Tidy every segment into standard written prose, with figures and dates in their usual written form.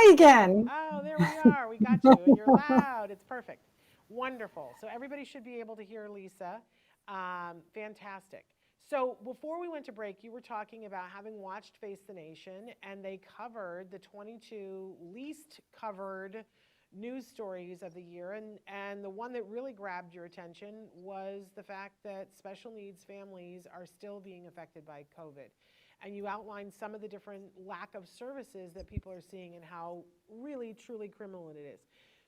Hi again. Oh, there we are. We got you, and you're loud. It's perfect. Wonderful. So everybody should be able to hear Lisa. Fantastic. So before we went to break, you were talking about having watched Face the Nation, and they covered the 22 least covered news stories of the year. And the one that really grabbed your attention was the fact that special needs families are still being affected by COVID. And you outlined some of the different lack of services that people are seeing and how really, truly criminal it is.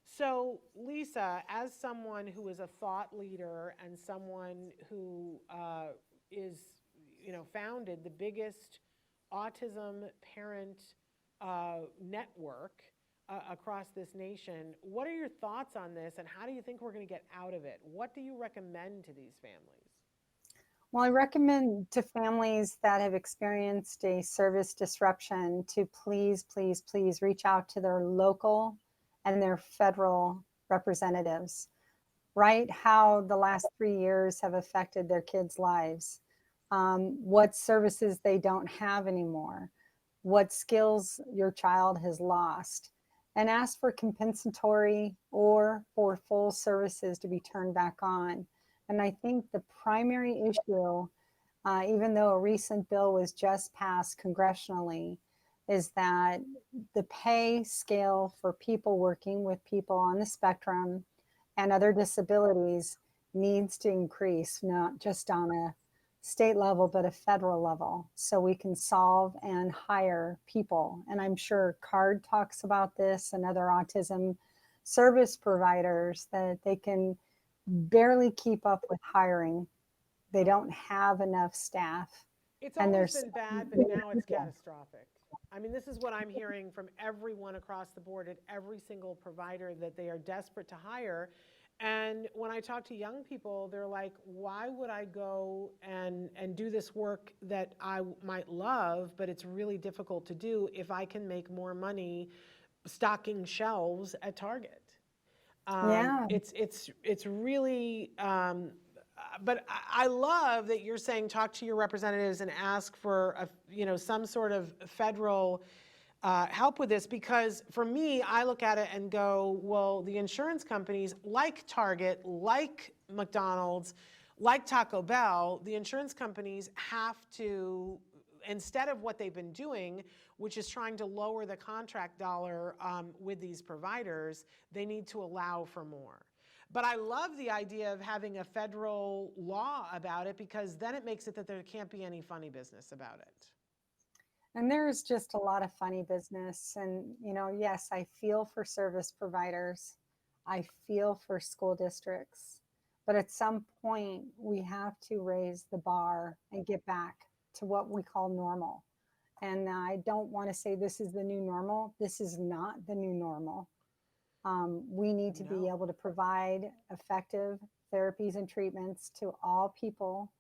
So, Lisa, as someone who is a thought leader and someone who is, founded the biggest autism parent network across this nation, what are your thoughts on this, and how do you think we're going to get out of it? What do you recommend to these families? Well, I recommend to families that have experienced a service disruption to please, please, please reach out to their local and their federal representatives. Write how the last 3 years have affected their kids' lives, what services they don't have anymore, what skills your child has lost, and ask for compensatory or for full services to be turned back on. And I think the primary issue, even though a recent bill was just passed congressionally, is that the pay scale for people working with people on the spectrum and other disabilities needs to increase, not just on a state level, but a federal level, so we can solve and hire people. And I'm sure CARD talks about this and other autism service providers that they can barely keep up with hiring. They don't have enough staff. It's And always there's been bad, but now it's catastrophic. I mean, this is what I'm hearing from everyone across the board at every single provider, that they are desperate to hire. And when I talk to young people, they're like, why would I go and do this work that I might love, but it's really difficult to do if I can make more money stocking shelves at Target? Yeah. It's really, but I love that you're saying talk to your representatives and ask for some sort of federal help with this, because for me, I look at it and go, well, the insurance companies like Target, like McDonald's, like Taco Bell, the insurance companies have to, instead of what they've been doing, which is trying to lower the contract dollar with these providers, they need to allow for more. But I love the idea of having a federal law about it, because then it makes it that there can't be any funny business about it. And there's just a lot of funny business. And, yes, I feel for service providers, I feel for school districts. But at some point, we have to raise the bar and get back to what we call normal. And I don't want to say this is the new normal. This is not the new normal. We need to be No. able to provide effective therapies and treatments to all people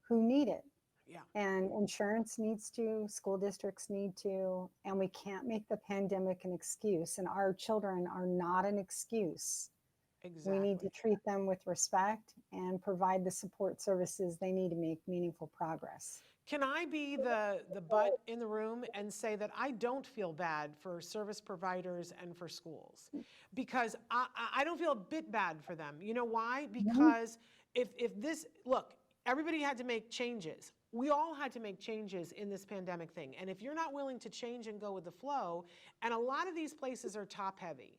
who need it. Yeah, And insurance needs to, school districts need to, and we can't make the pandemic an excuse. And our children are not an excuse. We need to exactly. treat them with respect and provide the support services they need to make meaningful progress. Can I be the butt in the room and say that I don't feel bad for service providers and for schools? Because I don't feel a bit bad for them. You know why? Mhm. Because if this, look, everybody had to make changes. We all had to make changes in this pandemic thing. And if you're not willing to change and go with the flow, and a lot of these places are top heavy.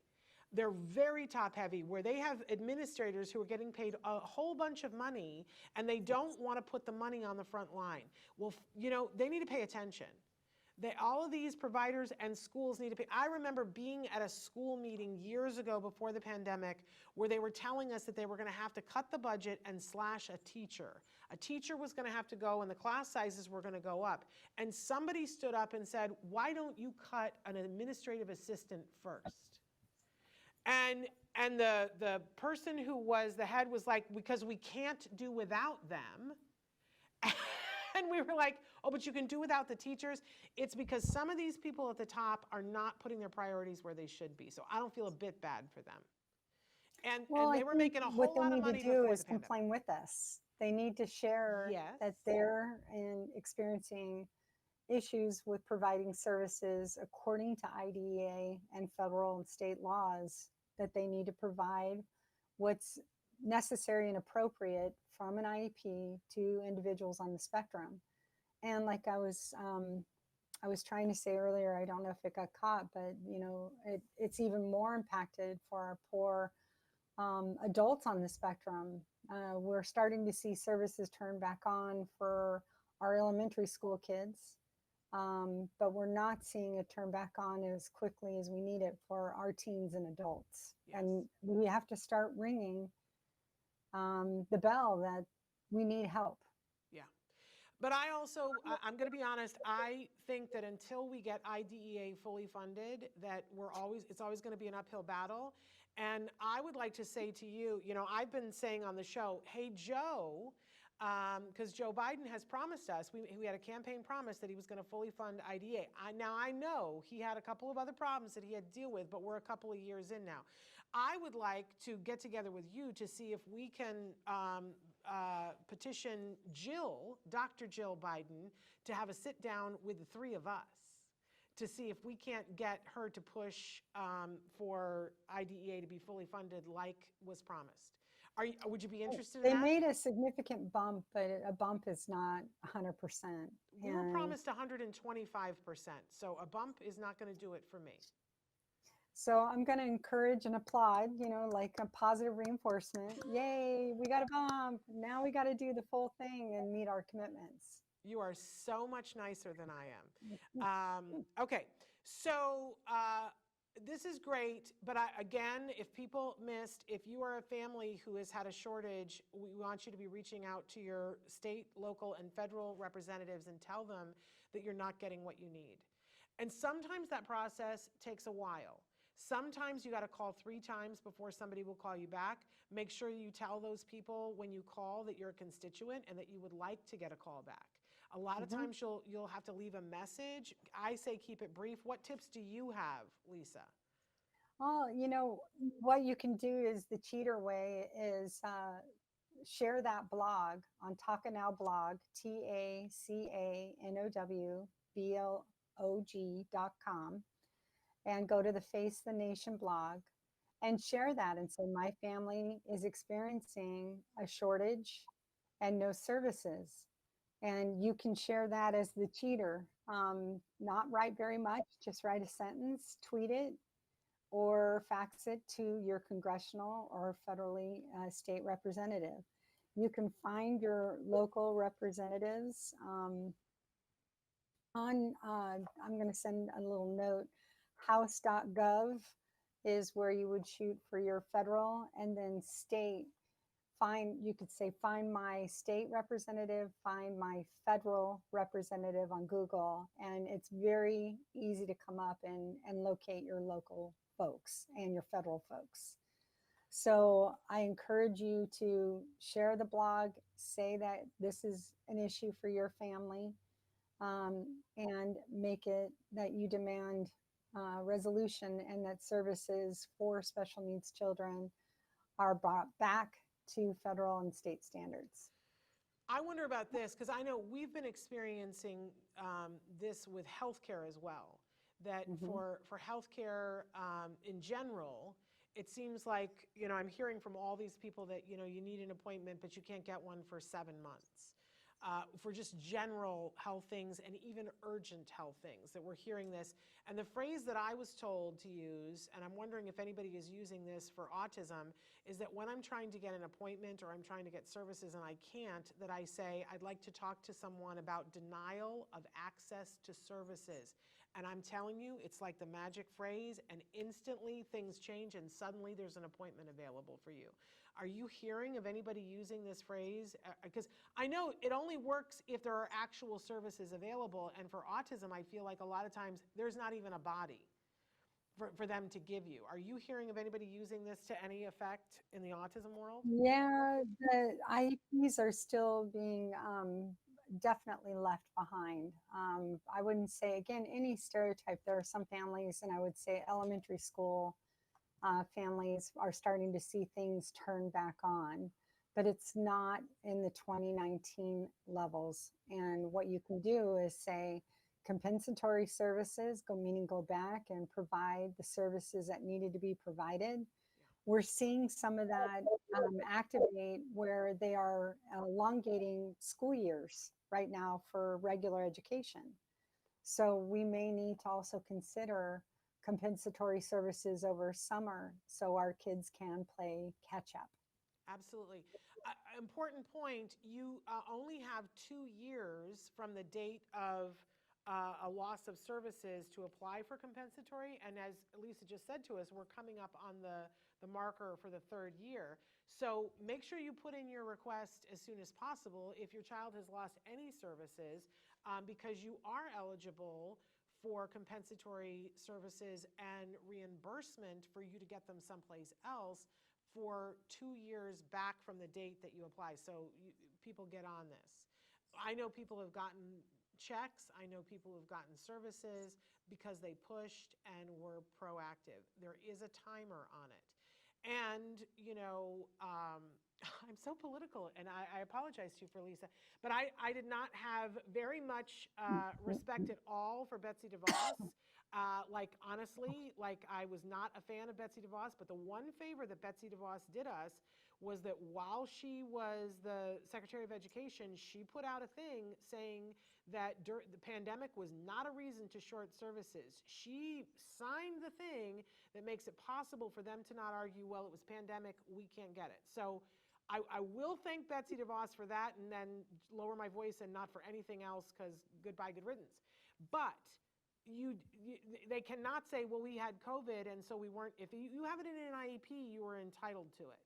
They're very top heavy, where they have administrators who are getting paid a whole bunch of money, and they don't want to put the money on the front line. Well, they need to pay attention. All of these providers and schools need to pay. I remember being at a school meeting years ago before the pandemic, where they were telling us that they were going to have to cut the budget and slash a teacher. A teacher was going to have to go, and the class sizes were going to go up. And somebody stood up and said, why don't you cut an administrative assistant first? And the person who was the head was like, because we can't do without them. And we were like, oh, but you can do without the teachers. It's because some of these people at the top are not putting their priorities where they should be. So I don't feel a bit bad for them. And Well, and I they were think making a what whole they lot of need to money do before the is pandemic. complain with us. They need to share Yes. that they're experiencing issues with providing services according to IDEA and federal and state laws, that they need to provide what's necessary and appropriate from an IEP to individuals on the spectrum. And like I was trying to say earlier, I don't know if it got caught, but it's even more impacted for our poor adults on the spectrum. We're starting to see services turn back on for our elementary school kids, but we're not seeing it turn back on as quickly as we need it for our teens and adults. Yes. And we have to start ringing the bell that we need help. Yeah. But I'm going to be honest, I think that until we get IDEA fully funded, that it's always going to be an uphill battle. And I would like to say to you, I've been saying on the show, hey, Joe, because Joe Biden has promised us, we had a campaign promise that he was going to fully fund IDEA. Now, I know he had a couple of other problems that he had to deal with, but we're a couple of years in now. I would like to get together with you to see if we can petition Dr. Jill Biden, to have a sit down with the three of us to see if we can't get her to push for IDEA to be fully funded like was promised. Would you be interested in They that? made a significant bump, but a bump is not 100%. We were promised 125%, so a bump is not going to do it for me. So I'm going to encourage and applaud, like a positive reinforcement. Yay, we got a bump. Now we got to do the full thing and meet our commitments. You are so much nicer than I am. Okay, so this is great, but again, if people missed, if you are a family who has had a shortage, we want you to be reaching out to your state, local, and federal representatives and tell them that you're not getting what you need. And sometimes that process takes a while. Sometimes you got to call 3 times before somebody will call you back. Make sure you tell those people when you call that you're a constituent and that you would like to get a call back. A lot of times you'll have to leave a message. I say keep it brief. What tips do you have, Lisa? Well, what you can do is the cheater way is share that blog on TACA Now blog, TACANOWBLOG.com, and go to the Face the Nation blog and share that and say, my family is experiencing a shortage and no services. And you can share that as the cheater. Not write very much, just write a sentence, tweet it, or fax it to your congressional or federally state representative. You can find your local representatives I'm going to send a little note. House.gov is where you would shoot for your federal, and then state. You could say, find my state representative, find my federal representative on Google, and it's very easy to come up and locate your local folks and your federal folks. So I encourage you to share the blog, say that this is an issue for your family, and make it that you demand resolution and that services for special needs children are brought back to federal and state standards. I wonder about this, because I know we've been experiencing this with healthcare as well, that for healthcare in general, it seems like, I'm hearing from all these people that, you need an appointment, but you can't get one for 7 months. For just general health things and even urgent health things, that we're hearing this. And the phrase that I was told to use, and I'm wondering if anybody is using this for autism, is that when I'm trying to get an appointment or I'm trying to get services and I can't, that I say, I'd like to talk to someone about denial of access to services. And I'm telling you, it's like the magic phrase, and instantly things change and suddenly there's an appointment available for you. Are you hearing of anybody using this phrase? Because I know it only works if there are actual services available. And for autism, I feel like a lot of times there's not even a body for them to give you. Are you hearing of anybody using this to any effect in the autism world? Yeah, the IEPs are still being definitely left behind. I wouldn't say, again, any stereotype. There are some families, and I would say elementary school families are starting to see things turn back on, but it's not in the 2019 levels. And what you can do is say, compensatory services, meaning go back and provide the services that needed to be provided. We're seeing some of that activate where they are elongating school years right now for regular education. So we may need to also consider compensatory services over summer so our kids can play catch up. Absolutely. Important point, you only have 2 years from the date of a loss of services to apply for compensatory. And as Lisa just said to us, we're coming up on the marker for the 3rd year. So make sure you put in your request as soon as possible if your child has lost any services, because you are eligible for compensatory services and reimbursement for you to get them someplace else for 2 years back from the date that you apply. So people get on this. I know people have gotten checks. I know people have gotten services because they pushed and were proactive. There is a timer on it. And, I'm so political, and I apologize to you for Lisa, but I did not have very much respect at all for Betsy DeVos. Honestly, I was not a fan of Betsy DeVos, but the one favor that Betsy DeVos did us was that while she was the Secretary of Education, she put out a thing saying that the pandemic was not a reason to short services. She signed the thing that makes it possible for them to not argue, well, it was pandemic, we can't get it. So I will thank Betsy DeVos for that and then lower my voice and not for anything else, because goodbye, good riddance. But they cannot say, well, we had COVID and so we weren't. If you have it in an IEP, you are entitled to it.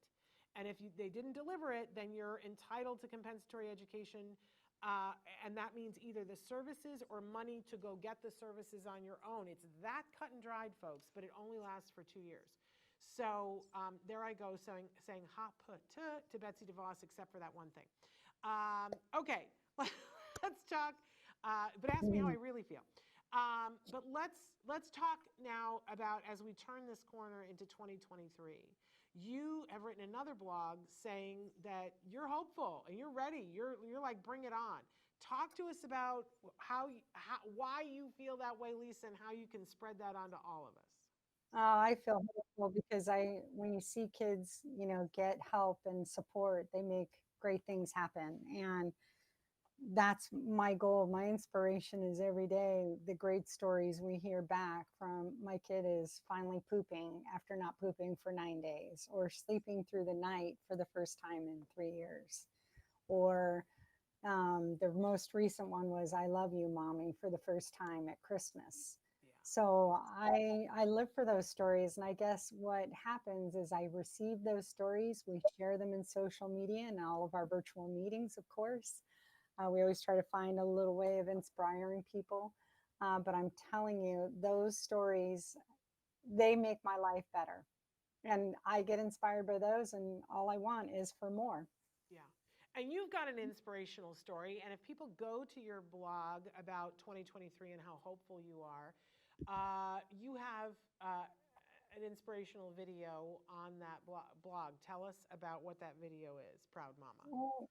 And if they didn't deliver it, then you're entitled to compensatory education. And that means either the services or money to go get the services on your own. It's that cut and dried, folks, but it only lasts for 2 years. So there I go saying ha put to Betsy DeVos, except for that one thing. Okay, let's talk, but ask me how I really feel. But let's talk now about, as we turn this corner into 2023, you have written another blog saying that you're hopeful and you're ready. You're like, bring it on. Talk to us about why you feel that way, Lisa, and how you can spread that on to all of us. I feel hopeful because when you see kids, get help and support, they make great things happen. And that's my goal. My inspiration is every day the great stories we hear back from my kid is finally pooping after not pooping for 9 days, or sleeping through the night for the first time in 3 years. Or the most recent one was I love you, mommy, for the first time at Christmas. Yeah. So I live for those stories. And I guess what happens is I receive those stories. We share them in social media and all of our virtual meetings, of course. We always try to find a little way of inspiring people. But I'm telling you, those stories, they make my life better. And I get inspired by those, and all I want is for more. Yeah. And you've got an inspirational story. And if people go to your blog about 2023 and how hopeful you are, you have an inspirational video on that blog. Tell us about what that video is, Proud Mama. Well,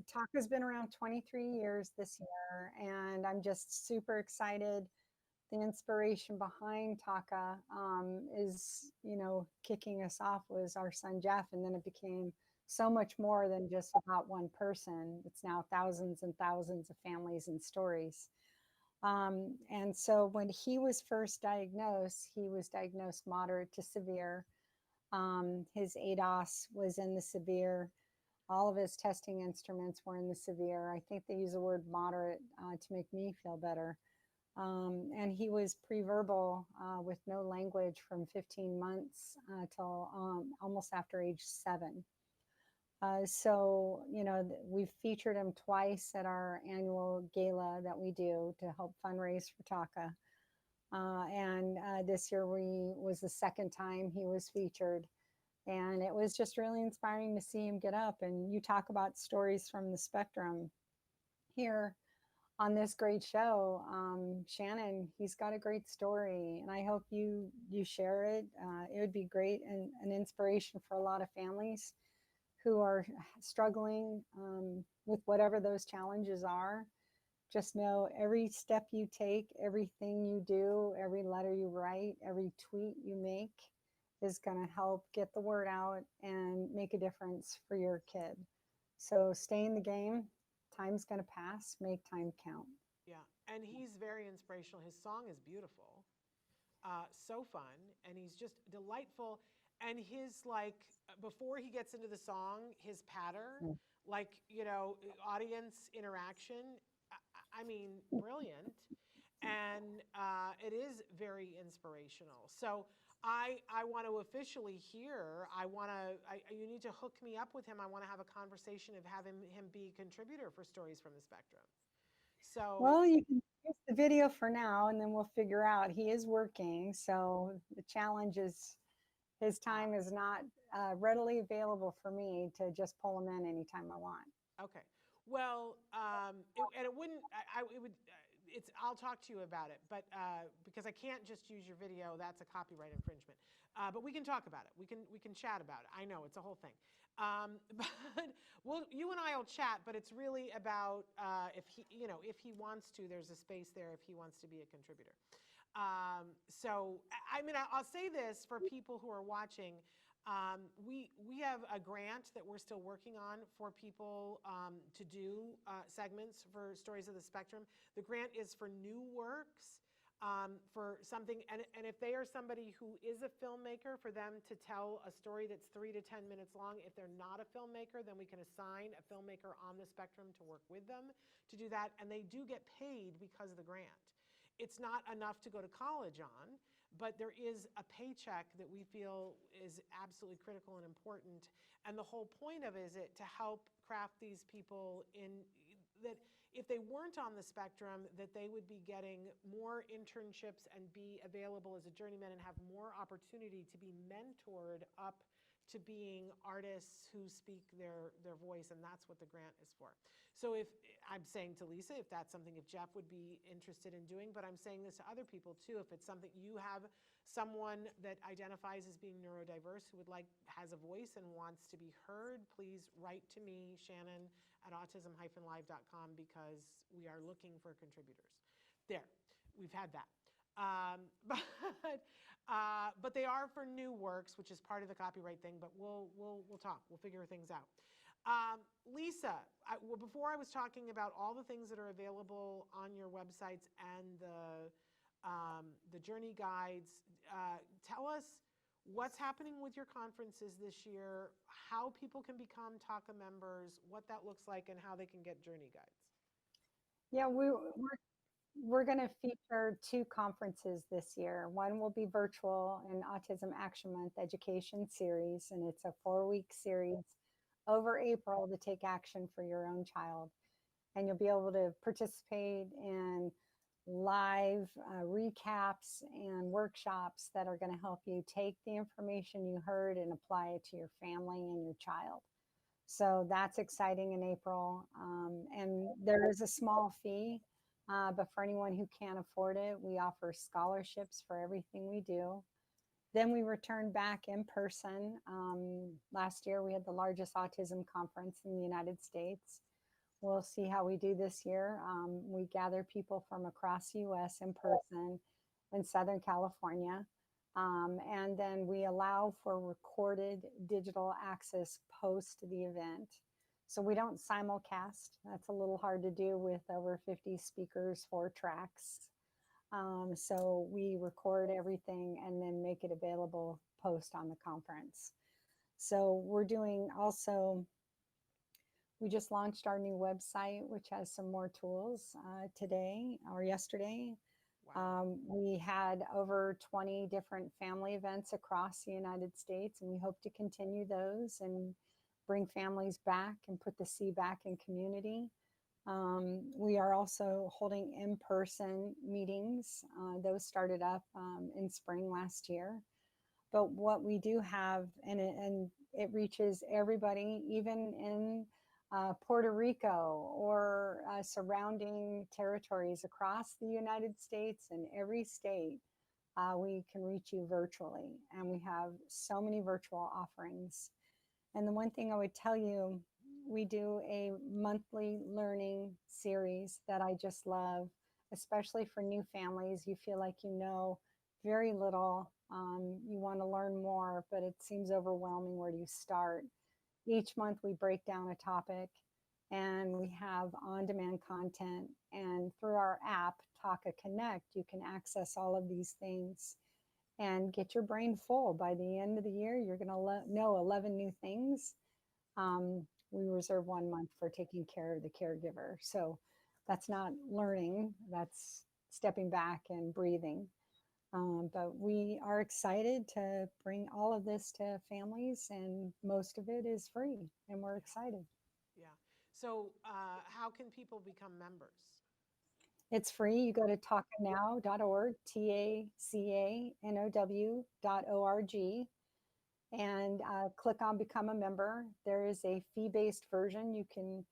TACA's been around 23 years this year, and I'm just super excited. The inspiration behind TACA is, kicking us off was our son Jeff, and then it became so much more than just about one person. It's now thousands and thousands of families and stories. And so when he was first diagnosed, he was diagnosed moderate to severe. His ADOS was in the severe. All of his testing instruments were in the severe. I think they use the word moderate to make me feel better. And he was pre-verbal with no language from 15 months till almost after age 7. So, we've featured him twice at our annual gala that we do to help fundraise for TACA. And this year was the second time he was featured. And it was just really inspiring to see him get up. And you talk about stories from the spectrum here on this great show. Shannon, he's got a great story, and I hope you share it. It would be great and an inspiration for a lot of families who are struggling with whatever those challenges are. just know every step you take, everything you do, every letter you write, every tweet you make is going to help get the word out and make a difference for your kid. So stay in the game. Time's going to pass. Make time count. Yeah, and he's very inspirational. His song is beautiful, so fun, and he's just delightful. And his before he gets into the song, his patter, Mm. audience interaction. I mean, brilliant, and it is very inspirational. So I want to officially hear. You need to hook me up with him. I want to have a conversation of having him be a contributor for Stories from the Spectrum. So Well, you can use the video for now, and then we'll figure out. He is working, so the challenge is his time is not readily available for me to just pull him in anytime I want. okay. Well, and it wouldn't. It would. I'll talk to you about it, but because I can't just use your video, that's a copyright infringement. But we can talk about it. We can chat about it. I know it's a whole thing. But you and I will chat. But it's really about if he wants to. There's a space there if he wants to be a contributor. So I mean, I'll say this for people who are watching. We have a grant that we're still working on for people to do segments for Stories of the Spectrum. The grant is for new works, for something, and if they are somebody who is a filmmaker, for them to tell a story that's 3 to 10 minutes long. If they're not a filmmaker, then we can assign a filmmaker on the spectrum to work with them to do that, and they do get paid because of the grant. It's not enough to go to college on, but there is a paycheck that we feel is absolutely critical and important. And the whole point of it is to help craft these people in that if they weren't on the spectrum, that they would be getting more internships and be available as a journeyman and have more opportunity to be mentored up to being artists who speak their voice, and that's what the grant is for. So if I'm saying to Lisa, if that's something, if Jeff would be interested in doing, but I'm saying this to other people too, if it's something you have someone that identifies as being neurodiverse who has a voice and wants to be heard, please write to me, Shannon, at autism-live.com, because we are looking for contributors. There, we've had that. But they are for new works, which is part of the copyright thing. But we'll talk. We'll figure things out. Lisa, before I was talking about all the things that are available on your websites and the journey guides. Tell us what's happening with your conferences this year, how people can become TACA members, what that looks like, and how they can get journey guides. Yeah, we're going to feature 2 conferences this year. One will be virtual, an Autism Action Month education series, and it's a 4-week series over April to take action for your own child. And you'll be able to participate in live recaps and workshops that are going to help you take the information you heard and apply it to your family and your child. So that's exciting in April. And there is a small fee, but for anyone who can't afford it, we offer scholarships for everything we do. Then we return back in person. Last year, we had the largest autism conference in the United States. We'll see how we do this year. We gather people from across the U.S. in person in Southern California. And then we allow for recorded digital access post the event. So we don't simulcast. That's a little hard to do with over 50 speakers, 4 tracks. So we record everything and then make it available post on the conference. So we're doing also, we just launched our new website, which has some more tools today or yesterday. Wow. We had over 20 different family events across the United States, and we hope to continue those and bring families back and put the C back in community. We are also holding in-person meetings. Those started up in spring last year. But what we do have, and it reaches everybody, even in Puerto Rico or surrounding territories across the United States and every state, we can reach you virtually. And we have so many virtual offerings. And the one thing I would tell you, we do a monthly learning series that I just love, especially for new families. You feel like you know very little. You want to learn more, but it seems overwhelming. Where do you start? Each month we break down a topic and we have on-demand content. And through our app, TACA Connect, you can access all of these things and get your brain full. By the end of the year, you're going to know 11 new things. We reserve 1 month for taking care of the caregiver. So that's not learning, that's stepping back and breathing. But we are excited to bring all of this to families, and most of it is free, and we're excited. Yeah. So how can people become members? It's free. You go to tacanow.org, TACANOW.org, and click on Become a Member. There is a fee-based version. You can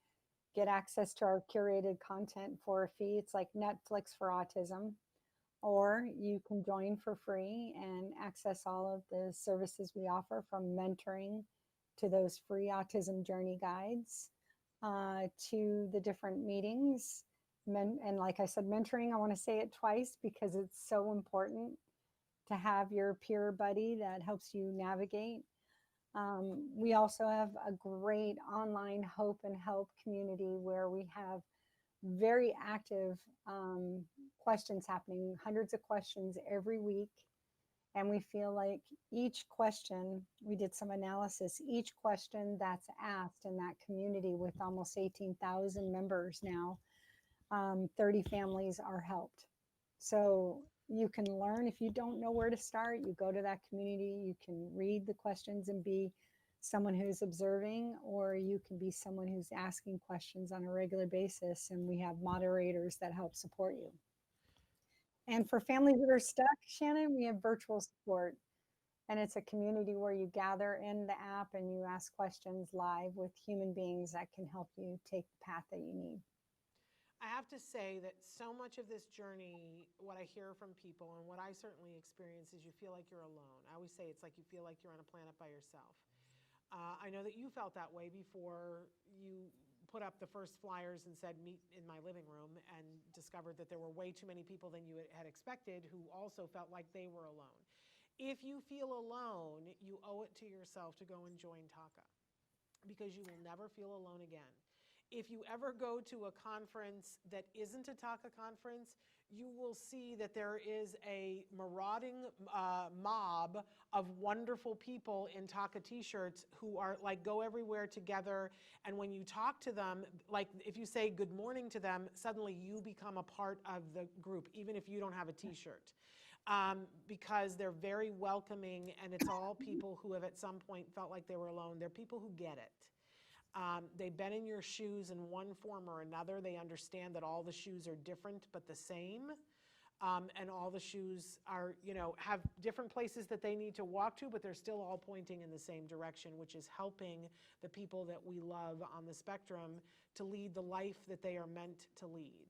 get access to our curated content for a fee. It's like Netflix for autism. Or you can join for free and access all of the services we offer, from mentoring to those free autism journey guides, to the different meetings. And like I said, mentoring, I want to say it twice because it's so important to have your peer buddy that helps you navigate. We also have a great online hope and help community where we have very active questions happening, hundreds of questions every week. And we feel like each question, we did some analysis, each question that's asked in that community with almost 18,000 members now, 30 families are helped. So you can learn. If you don't know where to start, you go to that community, you can read the questions and be someone who's observing, or you can be someone who's asking questions on a regular basis, and we have moderators that help support you. And for families that are stuck, Shannon, we have virtual support, and it's a community where you gather in the app and you ask questions live with human beings that can help you take the path that you need. I have to say that so much of this journey, what I hear from people and what I certainly experience, is you feel like you're alone. I always say it's like you feel like you're on a planet by yourself. I know that you felt that way before you put up the first flyers and said, meet in my living room, and discovered that there were way too many people than you had expected who also felt like they were alone. If you feel alone, you owe it to yourself to go and join TACA, because you will never feel alone again. If you ever go to a conference that isn't a TACA conference, you will see that there is a marauding mob of wonderful people in TACA t-shirts who are like go everywhere together. And when you talk to them, like if you say good morning to them, suddenly you become a part of the group, even if you don't have a t-shirt. Because they're very welcoming, and it's all people who have at some point felt like they were alone. They're people who get it. They've been in your shoes in one form or another. They understand that all the shoes are different but the same. And all the shoes are, have different places that they need to walk to, but they're still all pointing in the same direction, which is helping the people that we love on the spectrum to lead the life that they are meant to lead.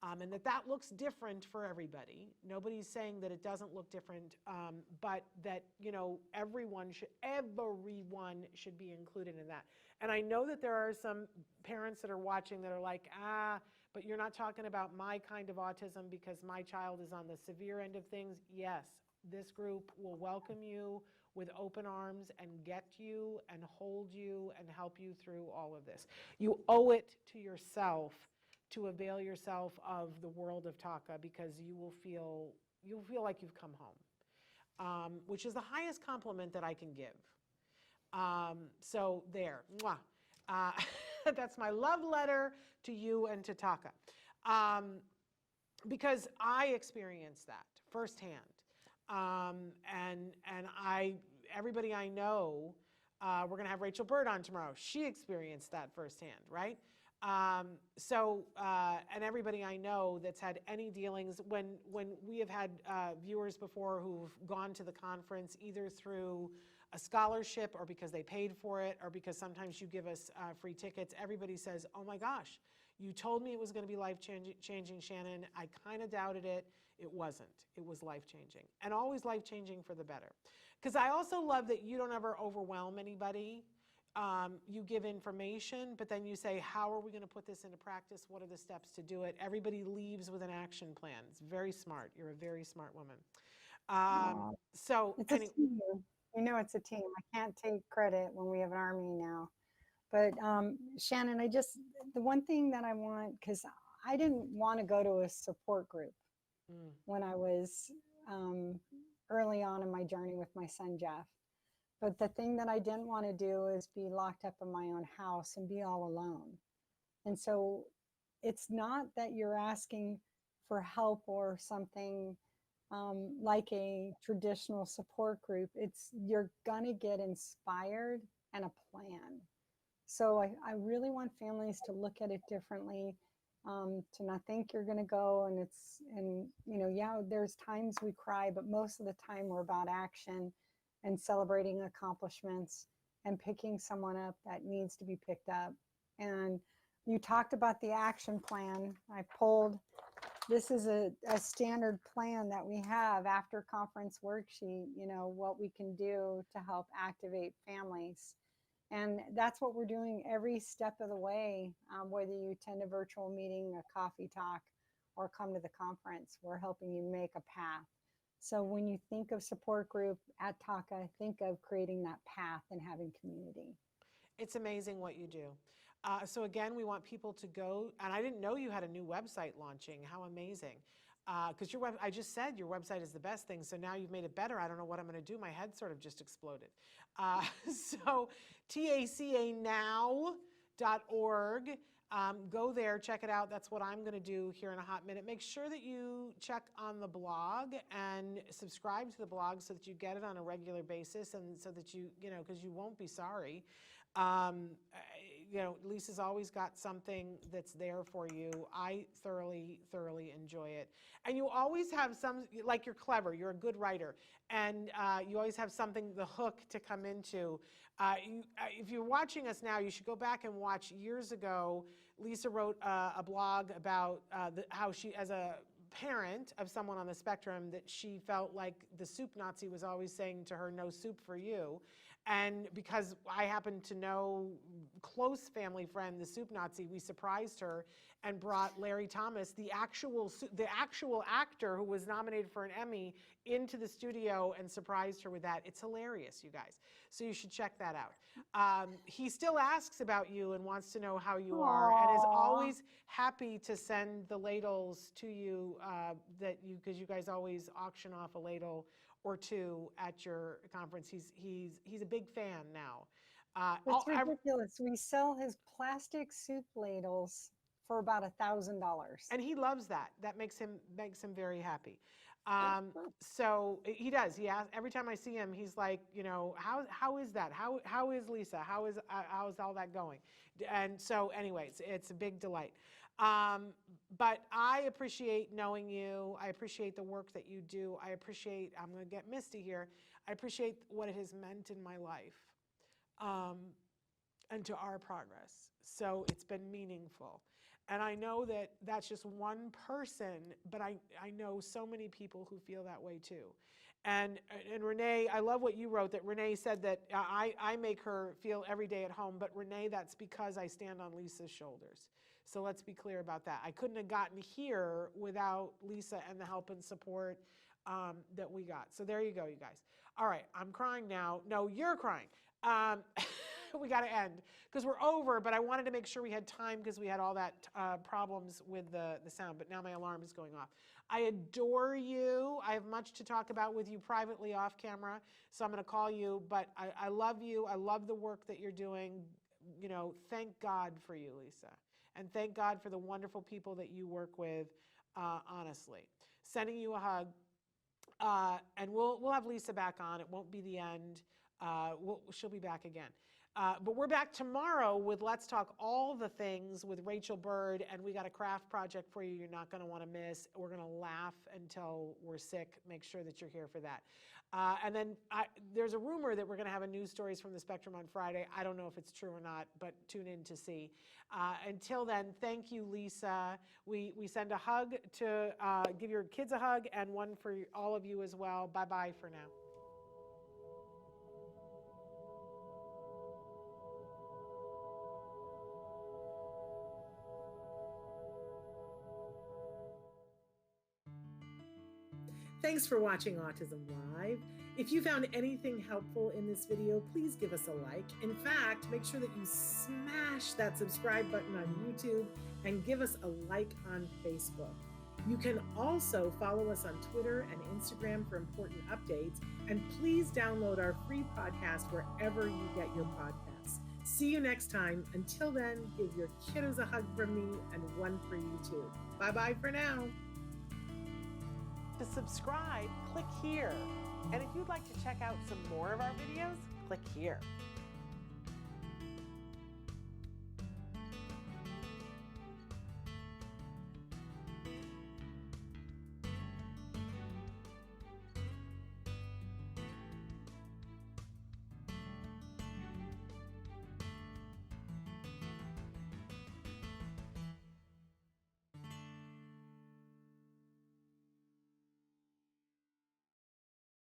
And that looks different for everybody. Nobody's saying that it doesn't look different, but that, everyone should be included in that. And I know that there are some parents that are watching that are like, but you're not talking about my kind of autism because my child is on the severe end of things. Yes, this group will welcome you with open arms and get you and hold you and help you through all of this. You owe it to yourself to avail yourself of the world of TACA, because you'll feel like you've come home, which is the highest compliment that I can give. So there, mwah. That's my love letter to you and to TACA, because I experienced that firsthand, and everybody I know, we're going to have Rachel Bird on tomorrow. She experienced that firsthand, right? And everybody I know that's had any dealings, when we have had viewers before who've gone to the conference either through a scholarship or because they paid for it or because sometimes you give us free tickets, everybody says, oh my gosh, you told me it was going to be life-changing, Shannon. I kind of doubted it. It wasn't. It was life-changing, and always life-changing for the better. Because I also love that you don't ever overwhelm anybody. you give information, but then you say, how are we going to put this into practice? What are the steps to do it? Everybody leaves with an action plan. It's very smart. You're a very smart woman. Aw, So it's a team. You know, it's a team. I can't take credit when we have an army now. But Shannon, the one thing that I want, because I didn't want to go to a support group when I was early on in my journey with my son, Jeff. But the thing that I didn't want to do is be locked up in my own house and be all alone. And so it's not that you're asking for help or something like a traditional support group. It's you're going to get inspired and a plan. So I really want families to look at it differently, to not think you're going to go and yeah, there's times we cry, but most of the time we're about action and celebrating accomplishments and picking someone up that needs to be picked up. And you talked about the action plan. This is a standard plan that we have after conference worksheet, what we can do to help activate families. And that's what we're doing every step of the way, whether you attend a virtual meeting, a coffee talk, or come to the conference, we're helping you make a path. So when you think of support group at TACA, think of creating that path and having community. It's amazing what you do. So again, we want people to go, and I didn't know you had a new website launching. How amazing. Because I just said your website is the best thing, so now you've made it better. I don't know what I'm going to do. My head sort of just exploded. So tacanow.org. Go there, check it out. That's what I'm going to do here in a hot minute. Make sure that you check on the blog and subscribe to the blog so that you get it on a regular basis, and so that because you won't be sorry. Lisa's always got something that's there for you. I thoroughly, thoroughly enjoy it. And you always have like you're clever, you're a good writer, and you always have something, the hook to come into. If you're watching us now, you should go back and watch years ago. Lisa wrote a blog about how she, as a parent of someone on the spectrum, that she felt like the soup Nazi was always saying to her, no soup for you. And because I happen to know close family friend, the soup Nazi, we surprised her and brought Larry Thomas, the actual actor who was nominated for an Emmy, into the studio and surprised her with that. It's hilarious, you guys. So you should check that out. He still asks about you and wants to know how you are, and is always happy to send the ladles to you, because you guys always auction off a ladle or two at your conference. He's a big fan now. It's ridiculous. We sell his plastic soup ladles for about $1,000. And he loves that. That makes him very happy. So he does. He asks, every time I see him, he's like, how is that? How is Lisa? How's all that going? And so, anyways, it's a big delight. But I appreciate knowing you. I appreciate the work that you do. I'm going to get misty here. I appreciate what it has meant in my life, and to our progress. So it's been meaningful. And I know that that's just one person, but I know so many people who feel that way too. And Renee, I love what you wrote, that Renee said that I make her feel every day at home, but Renee, that's because I stand on Lisa's shoulders. So let's be clear about that. I couldn't have gotten here without Lisa and the help and support that we got. So there you go, you guys. All right, I'm crying now. No, you're crying. We got to end because we're over, but I wanted to make sure we had time because we had all that problems with the sound, but now my alarm is going off. I adore you. I have much to talk about with you privately off camera, so I'm going to call you, but I love you. I love the work that you're doing. Thank God for you, Lisa. And thank God for the wonderful people that you work with, honestly. Sending you a hug. And we'll have Lisa back on. It won't be the end. She'll be back again. But we're back tomorrow with Let's Talk All the Things with Rachel Bird, and we got a craft project for you you're not going to want to miss. We're going to laugh until we're sick. Make sure that you're here for that. And then there's a rumor that we're going to have a news stories from the Spectrum on Friday. I don't know if it's true or not, but tune in to see. Until then, thank you, Lisa. We send a hug to give your kids a hug, and one for all of you as well. Bye-bye for now. Thanks for watching Autism Live. If you found anything helpful in this video, please give us a like. In fact, make sure that you smash that subscribe button on YouTube and give us a like on Facebook. You can also follow us on Twitter and Instagram for important updates. And please download our free podcast wherever you get your podcasts. See you next time. Until then, give your kiddos a hug from me and one for you too. Bye-bye for now. To subscribe, click here. And if you'd like to check out some more of our videos, click here.